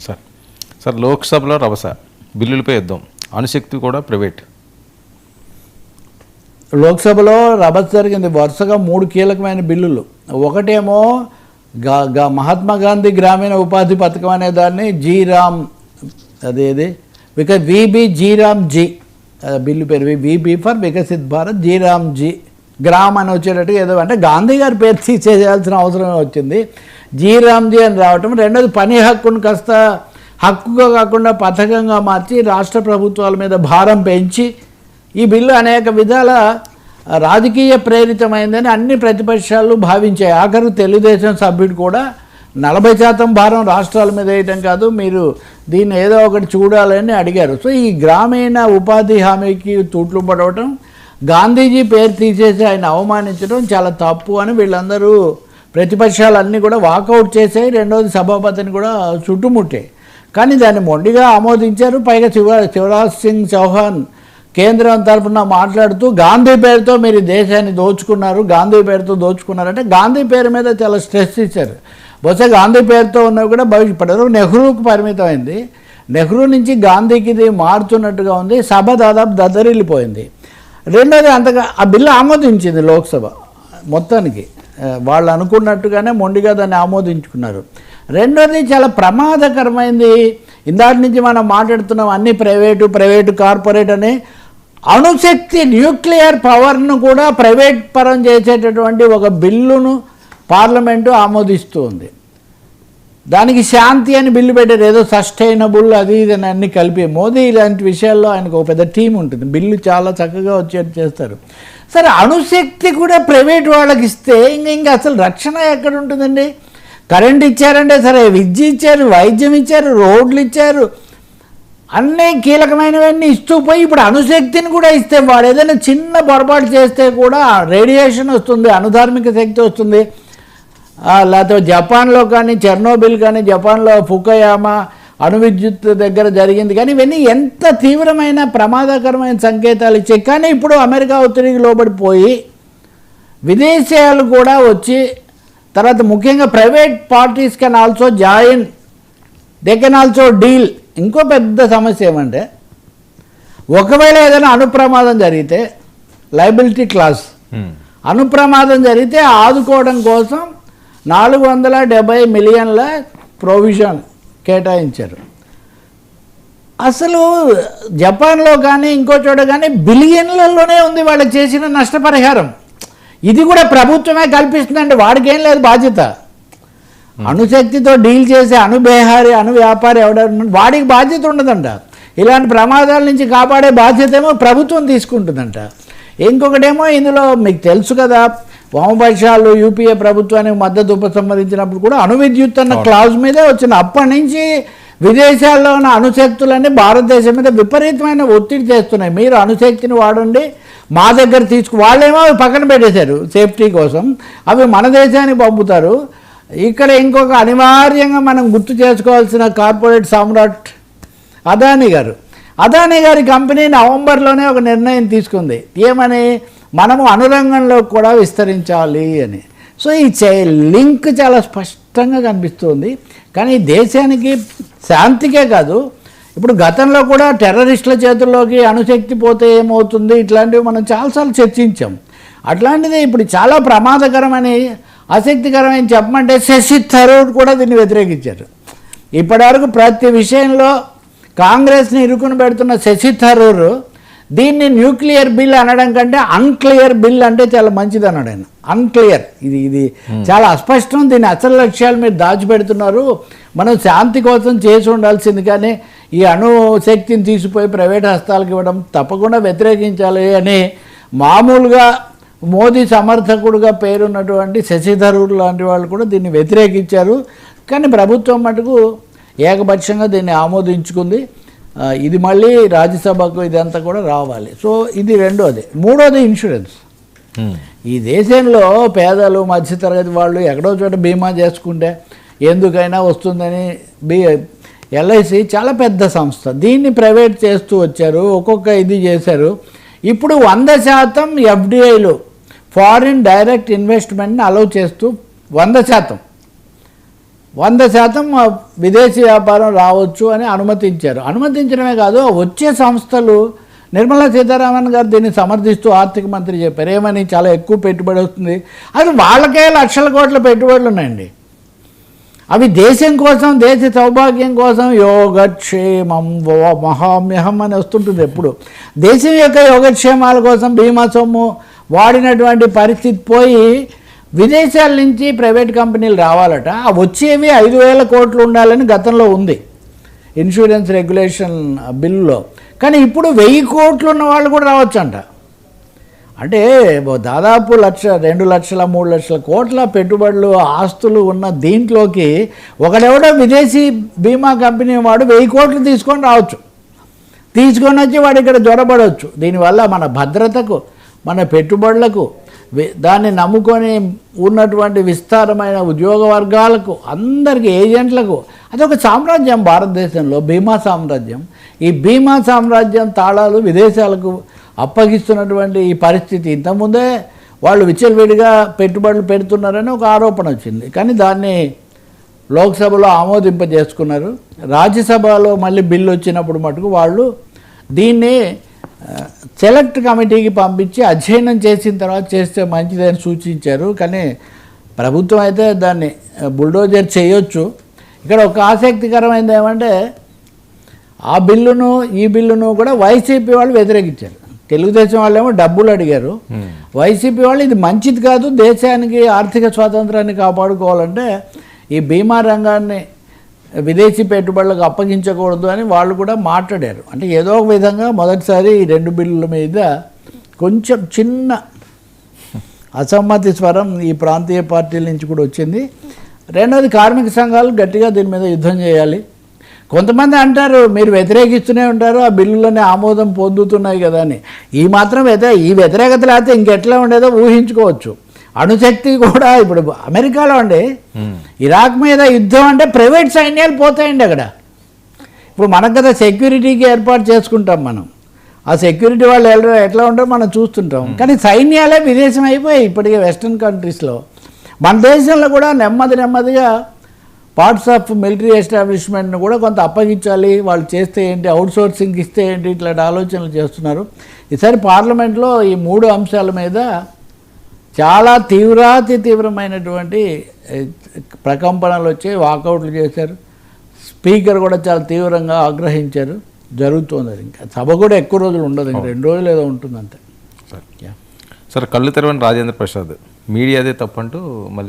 Sir లోక్సభలో రభస బిల్లులపై యుద్ధం, అణుశక్తి కూడా ప్రైవేట్. లోక్సభలో రభస జరిగింది. వరుసగా 3 కీలకమైన బిల్లులు. ఒకటేమో మహాత్మా గాంధీ గ్రామీణ ఉపాధి పథకం అనే దాన్ని జీరామ్, అదేది విబి జీరామ్ జీ బిల్లు పేరు, VB for Viksit Bharat, G RAM G Gram అని వచ్చేటట్టు ఏదో, అంటే గాంధీ గారి పేరు తీసేయాల్సిన అవసరం వచ్చింది, జీరామ్జీ అని రావటం. రెండోది పని హక్కును కాస్త హక్కుగా కాకుండా పథకంగా మార్చి రాష్ట్ర ప్రభుత్వాల మీద భారం పెంచి ఈ బిల్లు అనేక విధాల రాజకీయ ప్రేరితమైందని అన్ని ప్రతిపక్షాలు భావించాయి. ఆఖరు తెలుగుదేశం సభ్యుడు కూడా 40% భారం రాష్ట్రాల మీద వేయటం కాదు, మీరు దీన్ని ఏదో ఒకటి చూడాలని అడిగారు. సో ఈ గ్రామీణ ఉపాధి హామీకి తూట్లు పడవటం, గాంధీజీ పేరు తీసేసి ఆయన అవమానించడం చాలా తప్పు అని వీళ్ళందరూ ప్రతిపక్షాలన్నీ కూడా వాకౌట్ చేసాయి. రెండోది సభాపతిని కూడా చుట్టుముట్టాయి. కానీ దాన్ని మొండిగా ఆమోదించారు. పైగా శివరాజ్ సింగ్ చౌహాన్ కేంద్రం తరఫున మాట్లాడుతూ గాంధీ పేరుతో మీరు దేశాన్ని దోచుకున్నారు, గాంధీ పేరుతో దోచుకున్నారంటే గాంధీ పేరు మీద చాలా స్ట్రెస్ ఇచ్చారు. బహుశా గాంధీ పేరుతో ఉన్నవి కూడా భవిష్యత్తు నెహ్రూకు పరిమితమైంది. నెహ్రూ నుంచి గాంధీకి ఇది మారుతున్నట్టుగా ఉంది. సభ దాదాపు దద్దరిల్లిపోయింది. రెండోది అంతగా ఆ బిల్లు ఆమోదించింది లోక్సభ మొత్తానికి, వాళ్ళు అనుకున్నట్టుగానే మొండిగా దాన్ని ఆమోదించుకున్నారు. రెండోది చాలా ప్రమాదకరమైంది. ఇందాటి నుంచి మనం మాట్లాడుతున్నాం అన్ని ప్రైవేటు కార్పొరేట్ అని. అణుశక్తి న్యూక్లియర్ పవర్ను కూడా ప్రైవేట్ పరం చేసేటటువంటి ఒక బిల్లును పార్లమెంటు ఆమోదిస్తూ ఉంది. దానికి శాంతి అని బిల్లు పెట్టారు, ఏదో సస్టైనబుల్ అది ఇది అని అన్నీ కలిపి. మోదీ ఇలాంటి విషయాల్లో ఆయనకు ఒక పెద్ద టీం ఉంటుంది, బిల్లు చాలా చక్కగా వచ్చేట్టు చేస్తారు. సరే అణుశక్తి కూడా ప్రైవేట్ వాళ్ళకి ఇస్తే ఇంకా అసలు రక్షణ ఎక్కడ ఉంటుందండి? కరెంట్ ఇచ్చారంటే సరే, విద్య ఇచ్చారు, వైద్యం ఇచ్చారు, రోడ్లు ఇచ్చారు, అన్నీ కీలకమైనవన్నీ ఇస్తూ పోయి ఇప్పుడు అణుశక్తిని కూడా ఇస్తే వాడు ఏదైనా చిన్న పొరపాటు చేస్తే కూడా రేడియేషన్ వస్తుంది, అణుధార్మిక శక్తి వస్తుంది. లేకపోతే జపాన్లో కానీ చెర్నోబిల్ కానీ, జపాన్లో ఫుకుయామా అణు విద్యుత్ దగ్గర జరిగింది కానీ, ఇవన్నీ ఎంత తీవ్రమైన ప్రమాదకరమైన సంకేతాలు ఇచ్చాయి. కానీ ఇప్పుడు అమెరికా ఒత్తిడికి లోబడిపోయి విదేశీయాలు కూడా వచ్చి, తర్వాత ముఖ్యంగా private parties can also join, they can also deal. ఇంకో పెద్ద సమస్య ఏమంటే, ఒకవేళ ఏదైనా అణుప్రమాదం జరిగితే లయబిలిటీ క్లాస్, అణుప్రమాదం జరిగితే ఆదుకోవడం కోసం 470 మిలియన్ల ప్రొవిజన్ కేటాయించారు. అసలు జపాన్లో కానీ ఇంకో చోట కానీ బిలియన్లలోనే ఉంది వాళ్ళకి చేసిన నష్టపరిహారం. ఇది కూడా ప్రభుత్వమే కల్పిస్తుందంటే వాడికి ఏం లేదు బాధ్యత. అణుశక్తితో డీల్ చేసే అణుబేహారి అణు వ్యాపారి ఎవడన్నా వాడికి బాధ్యత ఉండదంట. ఇలాంటి ప్రమాదాల నుంచి కాపాడే బాధ్యత ఏమో ప్రభుత్వం తీసుకుంటుందంట. ఇంకొకటేమో ఇందులో మీకు తెలుసు కదా, వామపక్షాలు యూపీఏ ప్రభుత్వానికి మద్దతు ఉపసంహరించినప్పుడు కూడా అణు విద్యుత్ అన్న క్లాజ్ మీదే వచ్చిన. అప్పటి నుంచి విదేశాల్లో ఉన్న అణుశక్తులన్నీ భారతదేశం మీద విపరీతమైన ఒత్తిడి చేస్తున్నాయి. మీరు అణుశక్తిని వాడండి, మా దగ్గర వాళ్ళేమో అవి పక్కన పెట్టేశారు సేఫ్టీ కోసం, అవి మన దేశానికి పంపుతారు. ఇక్కడ ఇంకొక అనివార్యంగా మనం గుర్తు చేసుకోవాల్సిన కార్పొరేట్ సామ్రాట్ అదానీ గారి కంపెనీ నవంబర్లోనే ఒక నిర్ణయం తీసుకుంది. ఏమని? మనము అణురంగంలో కూడా విస్తరించాలి అని. సో ఈ లింక్ చాలా స్పష్టంగా కనిపిస్తుంది. కానీ దేశానికి శాంతికే కాదు, ఇప్పుడు గతంలో కూడా టెర్రరిస్టుల చేతుల్లోకి అణుశక్తి పోతే ఏమవుతుంది, ఇట్లాంటివి మనం చాలాసార్లు చర్చించాం. అట్లాంటిది ఇప్పుడు చాలా ప్రమాదకరమని, ఆసక్తికరమైన చెప్పమంటే శశి థరూర్ కూడా దీన్ని వ్యతిరేకించారు. ఇప్పటివరకు ప్రతి విషయంలో కాంగ్రెస్ని ఇరుకుని పెడుతున్న శశి థరూర్ దీన్ని న్యూక్లియర్ బిల్ అనడం కంటే అన్క్లియర్ బిల్ అంటే చాలా మంచిది అన్నాడు ఆయన. అన్క్లియర్, ఇది చాలా అస్పష్టం, దీని అసలు లక్ష్యాలు మీరు దాచిపెడుతున్నారు, మనం శాంతి కోసం చేసి ఉండాల్సింది, కానీ ఈ అణు శక్తిని తీసిపోయి ప్రైవేట్ హస్తాలకు ఇవ్వడం తప్పకుండా వ్యతిరేకించాలి అని మామూలుగా మోదీ సమర్థకుడుగా పేరున్నటువంటి శశి థరూర్ లాంటి వాళ్ళు కూడా దీన్ని వ్యతిరేకించారు. కానీ ప్రభుత్వం మటుకు ఏకపక్షంగా దీన్ని ఆమోదించుకుంది. ఇది మళ్ళీ రాజ్యసభకు ఇదంతా కూడా రావాలి. సో ఇది రెండోది. మూడోది ఇన్సూరెన్స్. ఈ దేశంలో పేదలు మధ్యతరగతి వాళ్ళు ఎక్కడో చోట బీమా చేసుకుంటే ఎందుకైనా వస్తుందని ఎల్ఐసి చాలా పెద్ద సంస్థ, దీన్ని ప్రైవేట్ చేస్తూ వచ్చారు, ఒక్కొక్క ఇది చేశారు. ఇప్పుడు 100% FDIలు ఫారిన్ డైరెక్ట్ ఇన్వెస్ట్మెంట్ని అలౌ చేస్తూ 100%. 100% విదేశీ వ్యాపారం రావచ్చు అని అనుమతించారు. అనుమతించడమే కాదు, వచ్చే సంస్థలు నిర్మలా సీతారామన్ గారు దీన్ని సమర్థిస్తూ ఆర్థిక మంత్రి చెప్పారు. ఏమని? చాలా ఎక్కువ పెట్టుబడి వస్తుంది. అసలు వాళ్ళకే లక్షల కోట్ల పెట్టుబడులు ఉన్నాయండి. అవి దేశం కోసం, దేశ సౌభాగ్యం కోసం, యోగక్షేమం మహామ్యహం అని వస్తుంటుంది ఎప్పుడు. దేశం యొక్క యోగక్షేమాల కోసం బీమా సొమ్ము వాడినటువంటి పరిస్థితి పోయి విదేశాల నుంచి ప్రైవేట్ కంపెనీలు రావాలట. ఆ వచ్చేవి 5,000 కోట్లు ఉండాలని గతంలో ఉంది ఇన్సూరెన్స్ రెగ్యులేషన్ బిల్లులో. కానీ ఇప్పుడు 1,000 కోట్లు ఉన్న వాళ్ళు కూడా రావచ్చంట. అంటే దాదాపు 1,00,000, 2,00,000, 3,00,000 కోట్ల పెట్టుబడులు, ఆస్తులు ఉన్న దీంట్లోకి ఒకడెవడో విదేశీ బీమా కంపెనీ వాడు 1,000 కోట్లు తీసుకొని రావచ్చు. తీసుకొని వచ్చి వాడు ఇక్కడ జ్వరపడవచ్చు. దీనివల్ల మన భద్రతకు, మన పెట్టుబడులకు, దాన్ని నమ్ముకొని ఉన్నటువంటి విస్తారమైన ఉద్యోగ వర్గాలకు, అందరికీ, ఏజెంట్లకు అదొక సామ్రాజ్యం భారతదేశంలో, బీమా సామ్రాజ్యం. ఈ బీమా సామ్రాజ్యం తాళాలు విదేశాలకు అప్పగిస్తున్నటువంటి ఈ పరిస్థితి. ఇంతకుముందే వాళ్ళు విచ్చలవిడిగా పెట్టుబడులు పెడుతున్నారని ఒక ఆరోపణ వచ్చింది. కానీ దాన్ని లోక్సభలో ఆమోదింపజేసుకున్నారు. రాజ్యసభలో మళ్ళీ బిల్లు వచ్చినప్పుడు మటుకు వాళ్ళు దీన్ని సెలెక్ట్ కమిటీకి పంపించి అధ్యయనం చేసిన తర్వాత చేస్తే మంచిదని సూచించారు. కానీ ప్రభుత్వం అయితే దాన్ని బుల్డోజర్ చేయొచ్చు. ఇక్కడ ఒక ఆసక్తికరమైనది ఏమంటే, ఆ బిల్లును ఈ బిల్లును కూడా వైసీపీ వాళ్ళు వ్యతిరేకించారు. తెలుగుదేశం వాళ్ళేమో డబ్బులు అడిగారు. వైసీపీ వాళ్ళు ఇది మంచిది కాదు, దేశానికి ఆర్థిక స్వాతంత్రాన్ని కాపాడుకోవాలంటే ఈ బీమా రంగాన్ని విదేశీ పెట్టుబడులకు అప్పగించకూడదు అని వాళ్ళు కూడా మాట్లాడారు. అంటే ఏదో ఒక విధంగా మొదటిసారి ఈ 2 బిల్లుల మీద కొంచెం చిన్న అసమ్మతి స్వరం ఈ ప్రాంతీయ పార్టీల నుంచి కూడా వచ్చింది. రెండోది, కార్మిక సంఘాలు గట్టిగా దీని మీద యుద్ధం చేయాలి. కొంతమంది అంటారు మీరు వ్యతిరేకిస్తూనే ఉంటారు, ఆ బిల్లులోనే ఆమోదం పొందుతున్నాయి కదా అని. ఈ మాత్రం ఈ వ్యతిరేకత లేకపోతే ఇంకెట్లా ఉండేదో ఊహించుకోవచ్చు. అణుశక్తి కూడా ఇప్పుడు అమెరికాలో అండి, ఇరాక్ మీద యుద్ధం అంటే ప్రైవేట్ సైన్యాలు పోతాయండి అక్కడ. ఇప్పుడు మనకు కదా సెక్యూరిటీకి ఏర్పాటు చేసుకుంటాం మనం, ఆ సెక్యూరిటీ వాళ్ళు ఎట్లా ఉంటారో మనం చూస్తుంటాం. కానీ సైన్యాలే విదేశం అయిపోయాయి ఇప్పటికే వెస్ట్రన్ కంట్రీస్లో. మన దేశంలో కూడా నెమ్మదిగా పార్ట్స్ ఆఫ్ మిలిటరీ ఎస్టాబ్లిష్మెంట్ను కూడా కొంత అప్పగించాలి, వాళ్ళు చేస్తే ఏంటి, అవుట్ సోర్సింగ్ ఇస్తే ఏంటి, ఇట్లాంటి ఆలోచనలు చేస్తున్నారు. ఈసారి పార్లమెంట్లో ఈ 3 అంశాల మీద చాలా తీవ్రమైనటువంటి ప్రకంపనలు వచ్చి వాకౌట్లు చేశారు. స్పీకర్ కూడా చాలా తీవ్రంగా ఆగ్రహించారు. జరుగుతుంది అది. ఇంకా సభ కూడా ఎక్కువ రోజులు ఉండదు, ఇంకా 2 రోజులు ఏదో ఉంటుంది అంతే. సార్ కళ్ళు తెరవని రాజేంద్ర ప్రసాద్ మీడియాదే తప్పంటూ మళ్ళీ